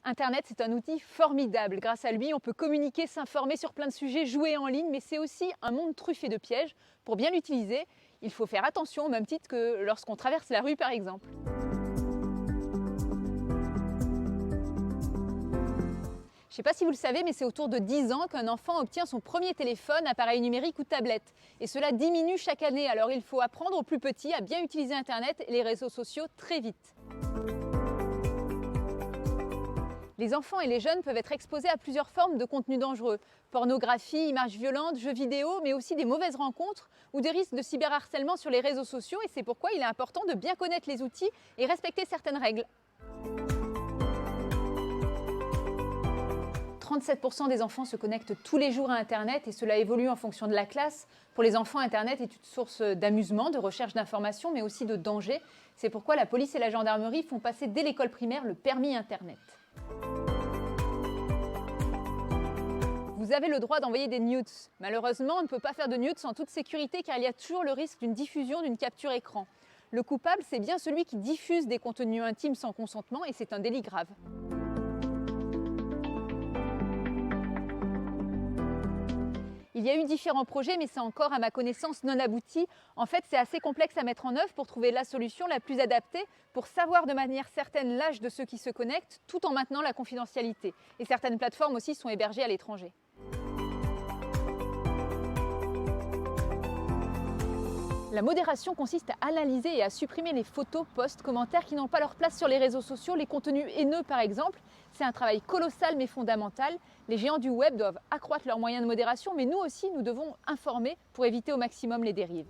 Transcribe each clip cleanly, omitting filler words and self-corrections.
Internet, c'est un outil formidable. Grâce à lui, on peut communiquer, s'informer sur plein de sujets, jouer en ligne, mais c'est aussi un monde truffé de pièges. Pour bien l'utiliser, il faut faire attention, au même titre que lorsqu'on traverse la rue, par exemple. Je ne sais pas si vous le savez, mais c'est autour de 10 ans qu'un enfant obtient son premier téléphone, appareil numérique ou tablette. Et cela diminue chaque année, alors il faut apprendre aux plus petits à bien utiliser Internet et les réseaux sociaux très vite. Les enfants et les jeunes peuvent être exposés à plusieurs formes de contenus dangereux. Pornographie, images violentes, jeux vidéo, mais aussi des mauvaises rencontres ou des risques de cyberharcèlement sur les réseaux sociaux. Et c'est pourquoi il est important de bien connaître les outils et respecter certaines règles. 37% des enfants se connectent tous les jours à Internet et cela évolue en fonction de la classe. Pour les enfants, Internet est une source d'amusement, de recherche d'informations, mais aussi de danger. C'est pourquoi la police et la gendarmerie font passer dès l'école primaire le permis Internet. Vous avez le droit d'envoyer des nudes. Malheureusement, on ne peut pas faire de nudes en toute sécurité car il y a toujours le risque d'une diffusion d'une capture écran. Le coupable, c'est bien celui qui diffuse des contenus intimes sans consentement et c'est un délit grave. Il y a eu différents projets, mais c'est encore, à ma connaissance, non abouti. En fait, c'est assez complexe à mettre en œuvre pour trouver la solution la plus adaptée, pour savoir de manière certaine l'âge de ceux qui se connectent, tout en maintenant la confidentialité. Et certaines plateformes aussi sont hébergées à l'étranger. La modération consiste à analyser et à supprimer les photos, posts, commentaires qui n'ont pas leur place sur les réseaux sociaux, les contenus haineux par exemple. C'est un travail colossal mais fondamental. Les géants du web doivent accroître leurs moyens de modération, mais nous aussi, nous devons informer pour éviter au maximum les dérives.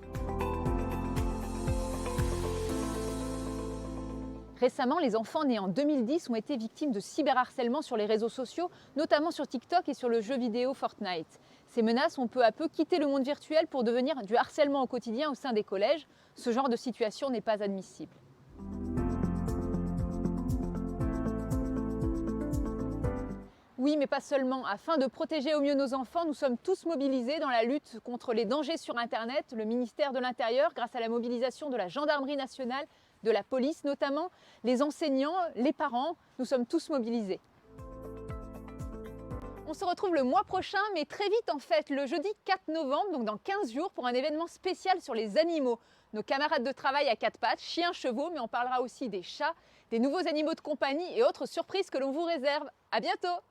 Récemment, les enfants nés en 2010 ont été victimes de cyberharcèlement sur les réseaux sociaux, notamment sur TikTok et sur le jeu vidéo Fortnite. Ces menaces ont peu à peu quitté le monde virtuel pour devenir du harcèlement au quotidien au sein des collèges. Ce genre de situation n'est pas admissible. Oui, mais pas seulement. Afin de protéger au mieux nos enfants, nous sommes tous mobilisés dans la lutte contre les dangers sur Internet. Le ministère de l'Intérieur, grâce à la mobilisation de la Gendarmerie nationale, de la police notamment, les enseignants, les parents, nous sommes tous mobilisés. On se retrouve le mois prochain, mais très vite en fait, le jeudi 4 novembre, donc dans 15 jours, pour un événement spécial sur les animaux. Nos camarades de travail à quatre pattes, chiens, chevaux, mais on parlera aussi des chats, des nouveaux animaux de compagnie et autres surprises que l'on vous réserve. À bientôt!